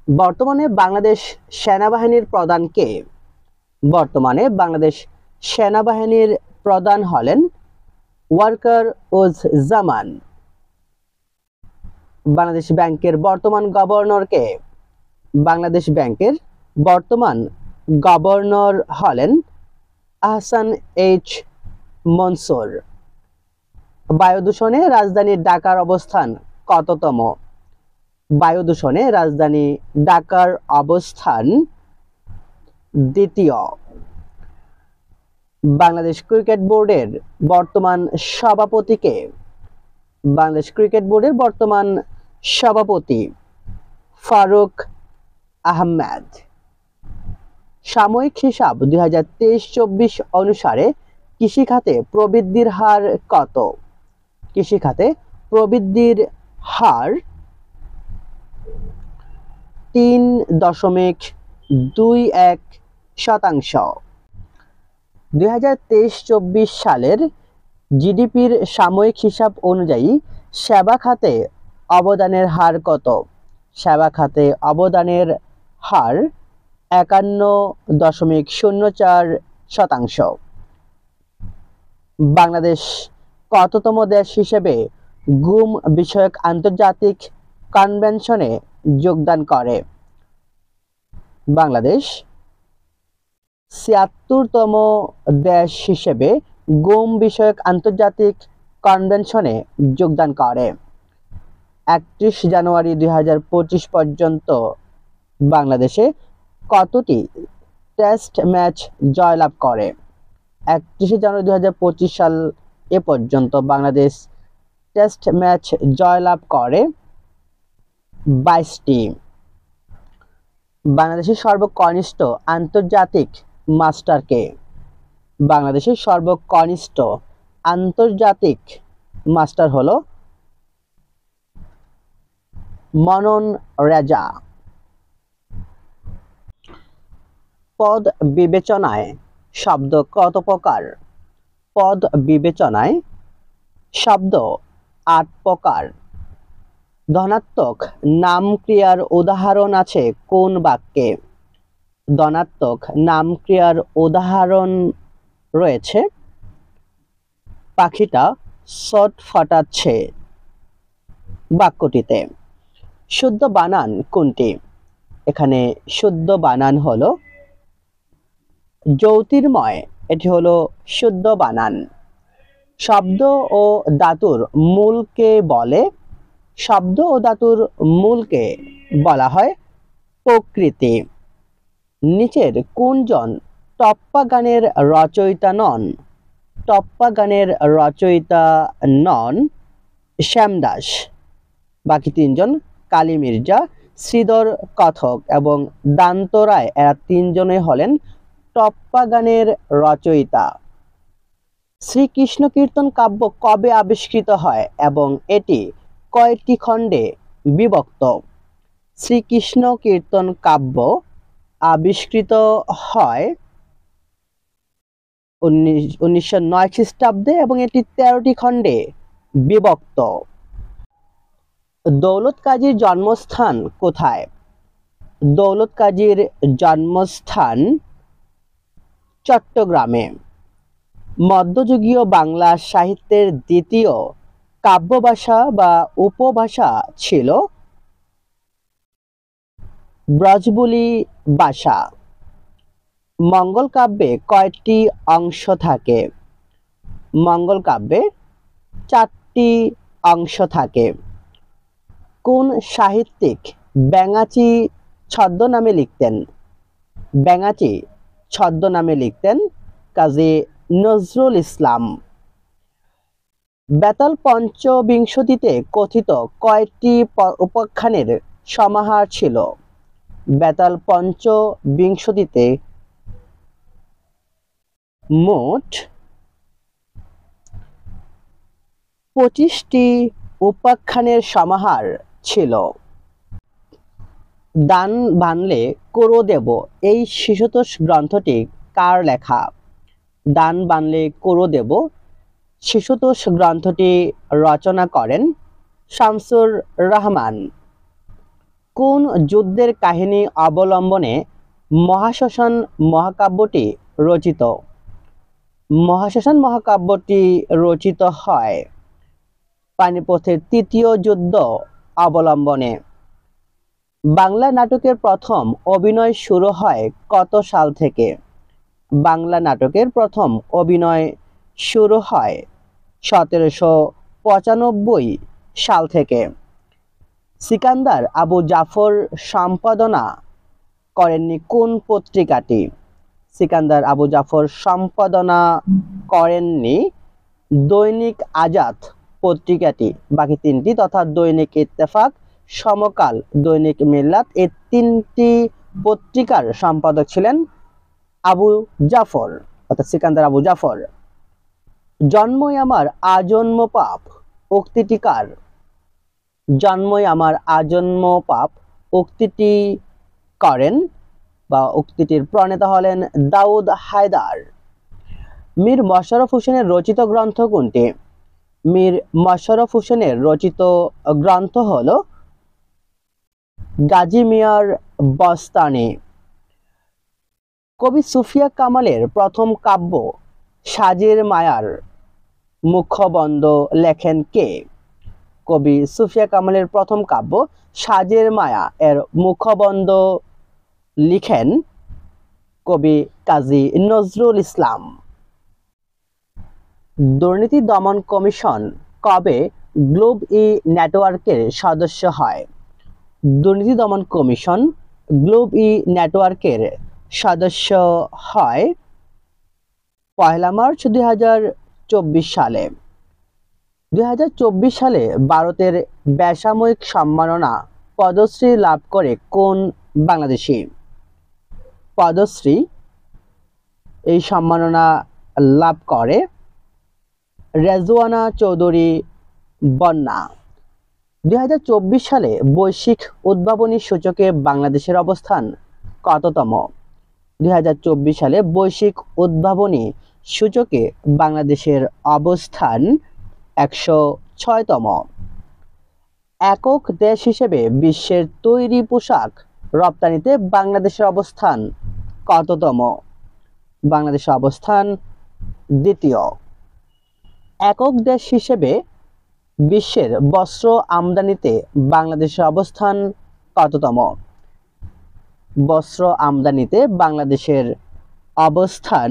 বর্তমানে বাংলাদেশ সেনাবাহিনীর প্রধান কে? বর্তমানে বাংলাদেশ সেনাবাহিনীর প্রধান হলেন ওয়াকার উজ-জামান। বাংলাদেশ ব্যাংকের বর্তমান গভর্নর কে? বাংলাদেশ ব্যাংকের বর্তমান গভর্নর হলেন আহসান এইচ মনসুর। বায়ু দূষণে রাজধানী ঢাকার অবস্থান কততম? বায়ু দূষণে রাজধানী ঢাকার অবস্থান দ্বিতীয়। বাংলাদেশ ক্রিকেট বোর্ডের বর্তমান সভাপতি কে? বাংলাদেশ ক্রিকেট বোর্ডের বর্তমান সভাপতি ফারুক আহমেদ। সাময়িক হিসাব 2023-24 অনুসারে কৃষিখাতে প্রবৃদ্ধির হার কত? কৃষিখাতে প্রবৃদ্ধির হার 3.21%। 2023-24 সালের জিডিপির সাময়িক হিসাব অনুযায়ী সেবা খাতে অবদানের হার কত? সেবা খাতে অবদানের হার 51.04%। বাংলাদেশ কততম দেশ হিসেবে গুম বিষয়ক আন্তর্জাতিক কনভেনশনে যোগদান করে? বাংলাদেশ 76তম দেশ হিসেবে গুম বিষয়ক আন্তর্জাতিক কনভেনশনে যোগদান করে। 31 জানুয়ারি 2025 পর্যন্ত বাংলাদেশে কতটি টেস্ট ম্যাচ জয়লাভ করে? 31 জানুয়ারি 2025 সাল এ পর্যন্ত বাংলাদেশ টেস্ট ম্যাচ জয়লাভ করে 22টি। বাংলাদেশের সর্বকনিষ্ঠ আন্তর্জাতিক মাস্টার কে? বাংলাদেশের সর্বকনিষ্ঠ আন্তর্জাতিক মাস্টার হলো মনন রেজা। পদ বিবেচনায় শব্দ কত প্রকার? পদ বিবেচনায় শব্দ 8 প্রকার। ধনাত্মক নাম ক্রিয়ার উদাহরণ আছে কোন বাক্যে? ধনাত্মক নাম ক্রিয়ার উদাহরণ রয়েছে পাখিটা ছটফটাচ্ছে বাক্যটিতে। শুদ্ধ বানান কোনটি? এখানে শুদ্ধ বানান হলো জ্যোতির্ময়, এটি হলো শুদ্ধ বানান। শব্দ ও ধাতুর মূলকে বলে? শব্দ ও ধাতুর মূলকে বলা হয় প্রকৃতি। নিচের কোনজন টপ্পা গানের রচয়িতা নন? টপ্পা গানের রচয়িতা নন শ্যামদাস। বাকি তিনজন কালী মির্জা, শ্রীধর কথক এবং দান্ত রায়, এরা তিনজনে হলেন টপ্পা গানের রচয়িতা। শ্রীকৃষ্ণ কীর্তন কাব্য কবে আবিষ্কৃত হয় এবং এটি কয়টি খণ্ডে বিভক্ত? শ্রীকৃষ্ণ কীর্তন কাব্য আবিষ্কৃত হয় 1909 খ্রিস্টাব্দে এবং এটি 13টি খণ্ডে বিভক্ত। দৌলত কাজীর জন্মস্থান কোথায়? দৌলত কাজীর জন্মস্থান চট্টগ্রামে। মধ্যযুগীয় বাংলা সাহিত্যের দ্বিতীয় কাব্যভাষা বা উপভাষা ছিল ব্রজবুলি ভাষা। মঙ্গল কাব্যে কয়টি অংশ থাকে? মঙ্গল কাব্যে 4টি অংশ থাকে। কোন সাহিত্যিক ব্যাঙাচি ছদ্মনামে লিখতেন? ব্যাঙাচি ছদ্মনামে লিখতেন কাজী নজরুল ইসলাম। বেতাল পঞ্চবিংশতিতে কথিত কয়টি উপাখ্যানের সমাহার ছিল? বেতাল পঞ্চবিংশতিতে মোট 25টি উপাখ্যানের সমাহার ছিল। দান বানলে করো দেব এই শিশুতোষ গ্রন্থটি কার লেখা? দান বানলে করো দেব শিশুতোষ গ্রন্থটি রচনা করেন শামসুর রহমান। কোন যুদ্ধের কাহিনী অবলম্বনে মহাশ্মশান মহাকাব্যটি রচিত? মহাশ্মশান মহাকাব্যটি রচিত হয় পানিপথের তৃতীয় যুদ্ধ অবলম্বনে। বাংলা নাটকের প্রথম অভিনয় শুরু হয় কত সাল থেকে? বাংলা নাটকের প্রথম অভিনয় শুরু হয় 1795 সাল থেকে। সিকান্দার আবু জাফর সম্পাদনা করেননি কোন পত্রিকাটি? সিকান্দার আবু জাফর সম্পাদনা করেননি দৈনিক আজাদ পত্রিকাটি। বাকি তিনটি তথা দৈনিক ইত্তেফাক, সমকাল, দৈনিক মিল্লাত এই তিনটি পত্রিকার সম্পাদক ছিলেন আবু জাফর অর্থাৎ সিকান্দার আবু জাফর। জন্মই আমার আজন্ম পাপ উক্তিটি কার? জন্মই আমার আজন্ম পাপ উক্তিটি করেন বা উক্তিটির প্রণেতা হলেন দাউদ হায়দার। মীর মশাররফ হোসেনের রচিত গ্রন্থ কোনটি? মীর মশাররফ হোসেনের রচিত গ্রন্থ হল গাজী মিয়ার বস্তানি। কবি সুফিয়া কামালের প্রথম কাব্য সাজের মায়ার মুখবন্ধ লেখেন কে? কবি সুফিয়া কামালের প্রথম কাব্য সাজের মায়া এর মুখবন্ধ লিখেন কবি কাজী নজরুল ইসলাম। দুর্নীতি দমন কমিশন কবে গ্লোব ই নেটওয়ার্কের সদস্য হয়? দুর্নীতি দমন কমিশন গ্লোব ই নেটওয়ার্কের সদস্য হয় 1 মার্চ 2024 সালে। 2024 সালে ভারতের বেসামরিক সম্মাননা পদ্মশ্রী লাভ করে কোন বাংলাদেশী? পদ্মশ্রী এই সম্মাননা লাভ করে রেজওয়ানা চৌধুরী বন্যা। 2024 সালে বৈশ্বিক উদ্ভাবনী সূচকে বাংলাদেশের অবস্থান কততম? 2024 সালে বৈশ্বিক উদ্ভাবনী সূচকে বাংলাদেশের অবস্থান 106তম। একক দেশ হিসেবে বিশ্বের তৈরি পোশাক রপ্তানিতে বাংলাদেশের অবস্থান কততম? বাংলাদেশের অবস্থান দ্বিতীয়। একক দেশ হিসেবে বিশ্বের বস্ত্র আমদানিতে বাংলাদেশের অবস্থান কততম? বস্ত্র আমদানিতে বাংলাদেশের অবস্থান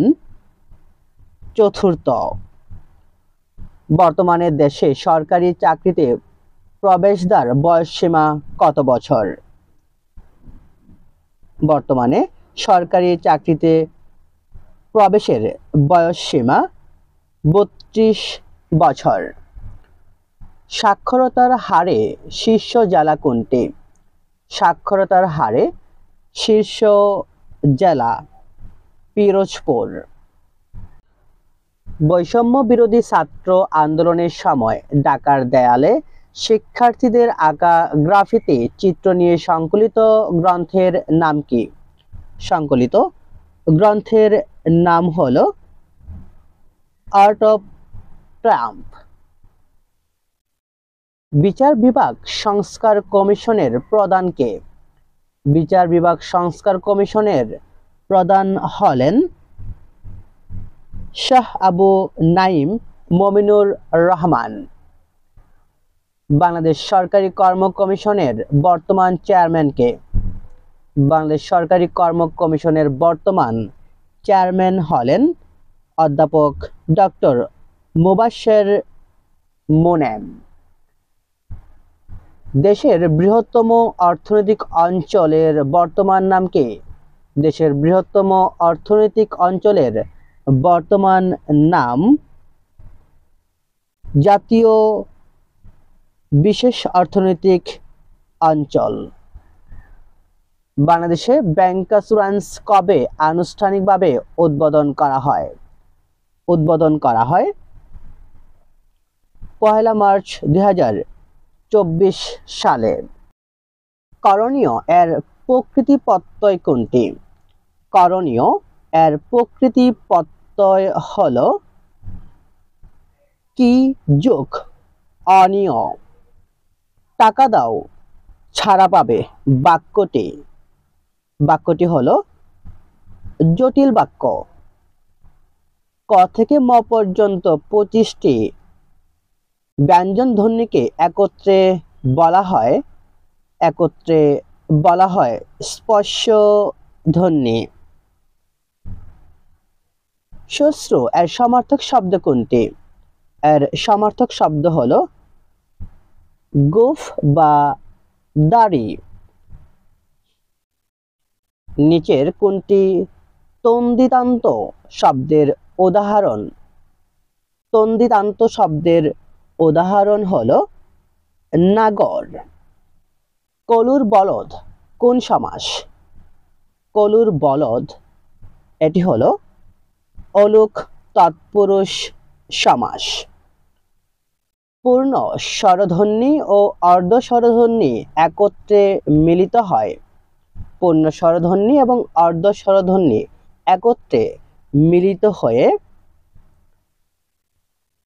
চতুর্থ। বর্তমানে দেশে সরকারি চাকরিতে প্রবেশদ্বার বয়সসীমা কত বছর? বর্তমানে সরকারি চাকরিতে প্রবেশের বয়সসীমা 32 বছর। সাক্ষরতার হারে শীর্ষ জেলা কোনটি? সাক্ষরতার হারে শীর্ষ জেলা পিরোজপুর। বৈষম্য বিরোধী ছাত্র আন্দোলনের সময় ঢাকার দেয়ালে শিক্ষার্থীদের আঁকা গ্রাফিতি চিত্র নিয়ে সংকলিত গ্রন্থের নাম কি? সংকলিত গ্রন্থের নাম হল আর্ট অফ ট্রায়াম্ফ। বিচার বিভাগ সংস্কার কমিশনের প্রধান কে? বিচার বিভাগ সংস্কার কমিশনের প্রধান হলেন শাহ আবু নাঈম মমিনুর রহমান। বাংলাদেশ সরকারি কর্ম কমিশনের বর্তমান চেয়ারম্যান কে? বাংলাদেশ সরকারি কর্ম কমিশনের বর্তমান চেয়ারম্যান হলেন অধ্যাপক ডক্টর মোবাশ্বের মোনেম। দেশের বৃহত্তম অর্থনৈতিক অঞ্চলের বর্তমান নাম কি? দেশের বৃহত্তম অর্থনৈতিক অঞ্চলের বর্তমান নাম জাতীয় বিশেষ অর্থনৈতিক অঞ্চল। বাংলাদেশে ব্যাংকাসুরেন্স কবে আনুষ্ঠানিকভাবে উদ্বোধন করা হয়? উদ্বোধন করা হয় 1 মার্চ 2024 সালে। করণীয় এর প্রকৃতি প্রত্যয় কোনটি? করণীয় এর প্রকৃতি প্রত্যয় হল কি যোগ অনিয়। টাকা দাও ছাড়া পাবে বাক্যটি বাক্যটি হলো জটিল বাক্য। ক থেকে ম পর্যন্ত 25টি ব্যঞ্জন ধ্বনিকে একত্রে বলা হয় স্পর্শ ধ্বনি। শ্বশ্রু এর সমার্থক শব্দ কোনটি? এর সমার্থক শব্দ হলো গোঁফ বা দাড়ি। নিচের কোনটি তন্দিতান্ত শব্দের উদাহরণ? তন্দিতান্ত শব্দের উদাহরণ হলো নাগর। কলুর বলদ কোন সমাস? কলুর বলদ এটি হলো অলুক তৎপুরুষ সমাস। পূর্ণ স্বরধ্বনি ও অর্ধ স্বরধ্বনি একত্রে মিলিত হয়। পূর্ণ স্বরধ্বনি এবং অর্ধ স্বরধ্বনি একত্রে মিলিত হয়ে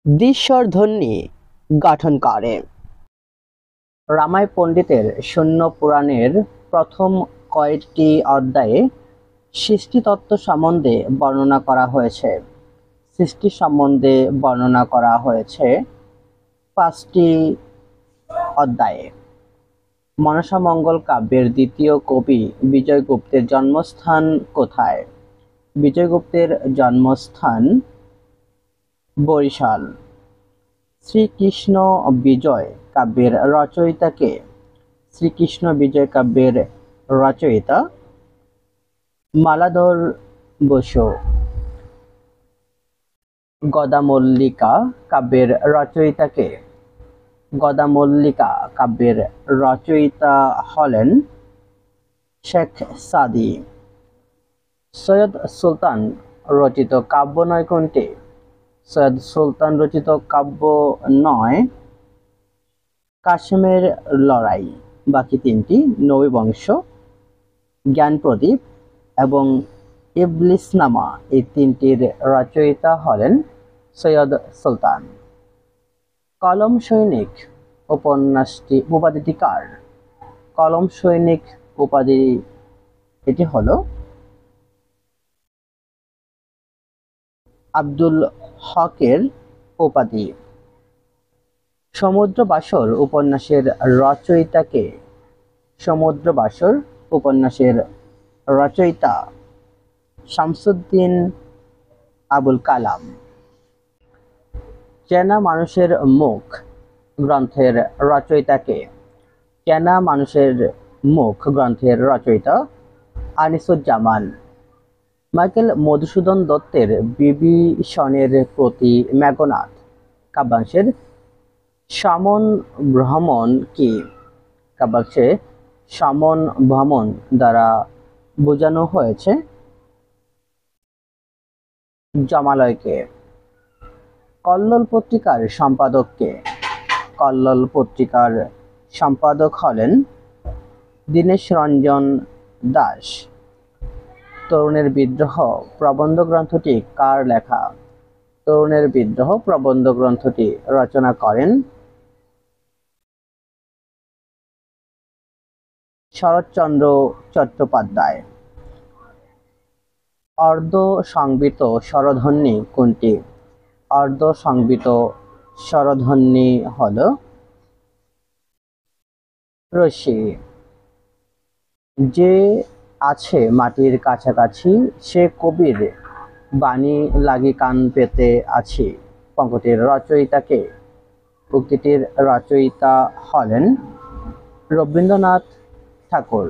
দ্বিস্বর ধ্বনি গঠন করে। রামায় পণ্ডিতের শূন্য পুরাণের প্রথম কয়েকটি অধ্যায়ে সৃষ্টিতত্ত্ব সম্বন্ধে বর্ণনা করা হয়েছে। সৃষ্টি সম্বন্ধে বর্ণনা করা হয়েছে 5টি অধ্যায়ে। মনসামঙ্গল কাব্যের দ্বিতীয় কবি বিজয়গুপ্তের জন্মস্থান কোথায়? বিজয়গুপ্তের জন্মস্থান বরিশাল। শ্রীকৃষ্ণ বিজয় কাব্যের রচয়িতা কে? শ্রীকৃষ্ণ বিজয় কাব্যের রচয়িতা মালাধর বসু। গদামল্লিকা কাব্যের রচয়িতা কে? গদামল্লিকা কাব্যের রচয়িতা হলেন শেখ সাদী। সৈয়দ সুলতান রচিত কাব্য নয় কোনটি? সৈয়দ সুলতান রচিত কাব্য নয় কাশেমের লড়াই। বাকি 3টি নবীবংশ, জ্ঞানপ্রদীপ এবং ইবলিসনামা এই 3টির রচয়িতা হলেন সৈয়দ সুলতান। কলম সৈনিক উপাধিটি কার? কলম সৈনিক উপাধি এটি হলো আব্দুল হকের উপাধি। সমুদ্র বাসর উপন্যাসের রচয়িতা কে? সমুদ্র বাসর উপন্যাসের রচয়িতা শামসুদ্দিন আবুল কালাম। চেনা মানুষের মুখ গ্রন্থের রচয়িতা কে? চেনা মানুষের মুখ গ্রন্থের রচয়িতা আনিসুজ্জামান। মাইকেল মধুসূদন দত্তের বিভীষণের প্রতি মেঘনাদ কাব্যাংশের সমন ভ্রমণ কি? কাব্যাংশে সমন ভ্রমণ দ্বারা বোঝানো হয়েছে জমালয়কে। কল্লোল পত্রিকার সম্পাদক কে? কল্লোল পত্রিকার সম্পাদক হলেন দীনেশ রঞ্জন দাস। তরুণের বিদ্রোহ প্রবন্ধ গ্রন্থটি কার লেখা? তরুণের বিদ্রোহ প্রবন্ধ গ্রন্থটি রচনা করেন শরৎচন্দ্র চট্টোপাধ্যায়। অর্ধ সংবৃত স্বরধ্বনি কোনটি? অর্ধ সংবৃত স্বরধ্বনি হল রসি। যে আছে মাটির কাছাকাছি সে কবির বাণী লাগি কান পেতে আছি পঙ্ক্তিটির রচয়িতা কে? উক্তিটির রচয়িতা হলেন রবীন্দ্রনাথ ঠাকুর।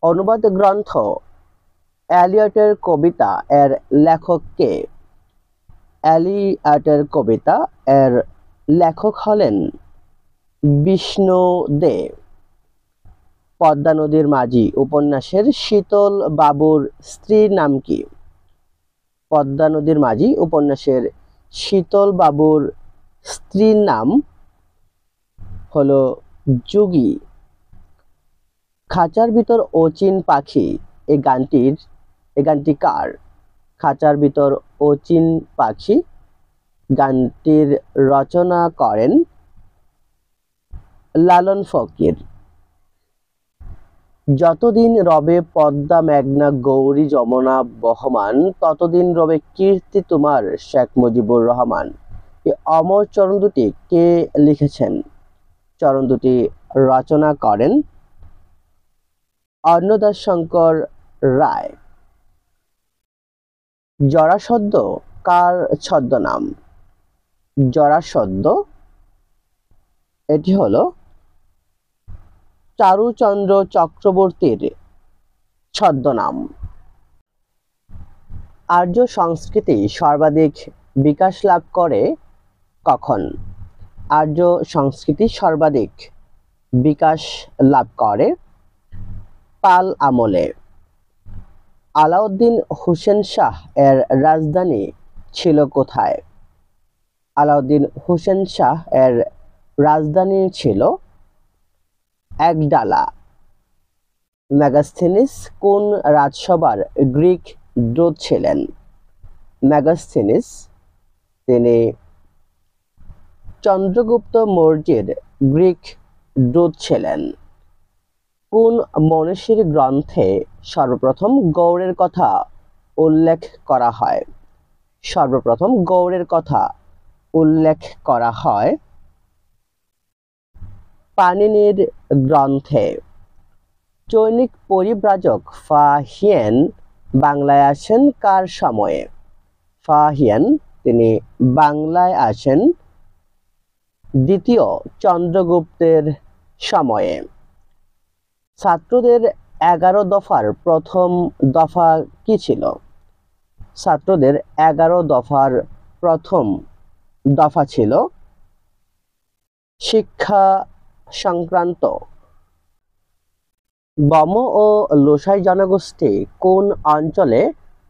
অনুবাদ গ্রন্থ এলিয়টের কবিতা এর লেখক কে? এলিয়টের কবিতা এর লেখক হলেন বিষ্ণু দে। পদ্মা নদীর মাঝি উপন্যাসের শীতল বাবুর স্ত্রীর নাম কি? পদ্মা নদীর মাঝি উপন্যাসের শীতল বাবুর স্ত্রীর নাম হলো যোগী। খাঁচার ভিতর অচিন পাখি এই গানটি কার? খাঁচার ভিতর অচিন পাখি গানটির রচনা করেন লালন ফকির। যতদিন রবে পদ্মা মেঘনা গৌরী যমুনা বহমান, ততদিন রবে কীর্তি তোমার শেখ মুজিবুর রহমান। এই অমর চরণ দুটি কে লিখেছেন? চরণ দুটি রচনা করেন অন্নদাশঙ্কর রায়। জরাসন্ধ কার ছদ্মনাম? জরাসন্ধ এটি হলো চারুচন্দ্র চক্রবর্তীর ছদ্মনাম। আর্য সংস্কৃতি সর্বাধিক বিকাশ লাভ করে কখন? আর্য সংস্কৃতি সর্বাধিক বিকাশ লাভ করে পাল আমলে। আলাউদ্দিন হোসেন শাহ এর রাজধানী ছিল কোথায়? আলাউদ্দিন হোসেন শাহ এর রাজধানী ছিল একডালা। মেগাস্থেনিস কোন রাজসভার গ্রিক দূত ছিলেন? মেগাস্থেনিস তিনি চন্দ্রগুপ্ত মৌর্যের গ্রিক দূত ছিলেন। কোন মনীষীর গ্রন্থে সর্বপ্রথম গৌড়ের কথা উল্লেখ করা হয়? সর্বপ্রথম গৌড়ের কথা উল্লেখ করা হয় পাণিনির গ্রন্থে। চৈনিক পরিব্রাজক ফা হিয়েন বাংলায় আসেন কার সময়ে? ফা হিয়েন তিনি বাংলায় আসেন দ্বিতীয় চন্দ্রগুপ্তের সময়ে। ছাত্রদের 11 দফার প্রথম দফা কি ছিল? ছাত্রদের 11 দফার প্রথম দফা ছিল শিক্ষা সংক্রান্ত। বম ও লোসাই জনগোষ্ঠী কোন অঞ্চলে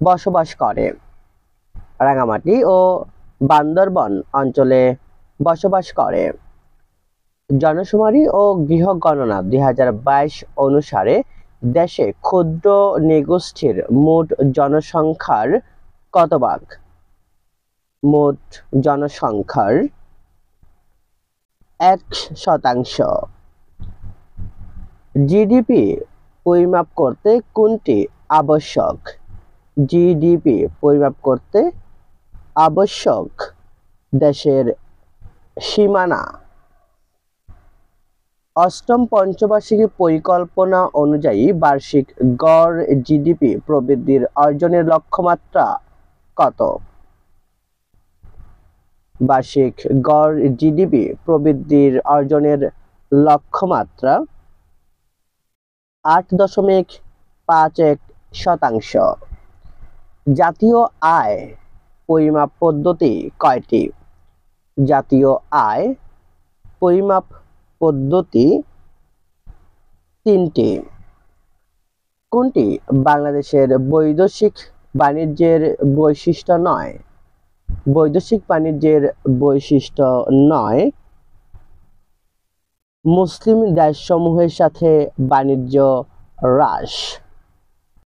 বসবাস করে? রাঙামাটি ও বান্দরবন অঞ্চলে বসবাস করে। জনশুমারি ও গৃহগণনা 2022 অনুসারে দেশে ক্ষুদ্র নৃগোষ্ঠীর মোট জনসংখ্যার কত ভাগ? মোট জনসংখ্যার 1%। জিডিপি পরিমাপ করতে কোনটি আবশ্যক? জিডিপি পরিমাপ করতে আবশ্যক দেশের সীমানা। অষ্টম পঞ্চবার্ষিক পরিকল্পনা অনুযায়ী বার্ষিক গড় জিডিপি প্রবৃদ্ধির অর্জনের লক্ষ্যমাত্রা কত? বার্ষিক গড় জিডিপি প্রবৃদ্ধির অর্জনের লক্ষ্যমাত্রা 8.51%। জাতীয় আয় পরিমাপ পদ্ধতি কয়টি? জাতীয় আয় পরিমাপ পদ্ধতি 3টি। কোনটি বাংলাদেশের বৈদেশিক বাণিজ্যের বৈশিষ্ট্য নয়? বৈদেশিক বাণিজ্যের বৈশিষ্ট্য নয় মুসলিম দেশসমূহের সাথে বাণিজ্য হ্রাস।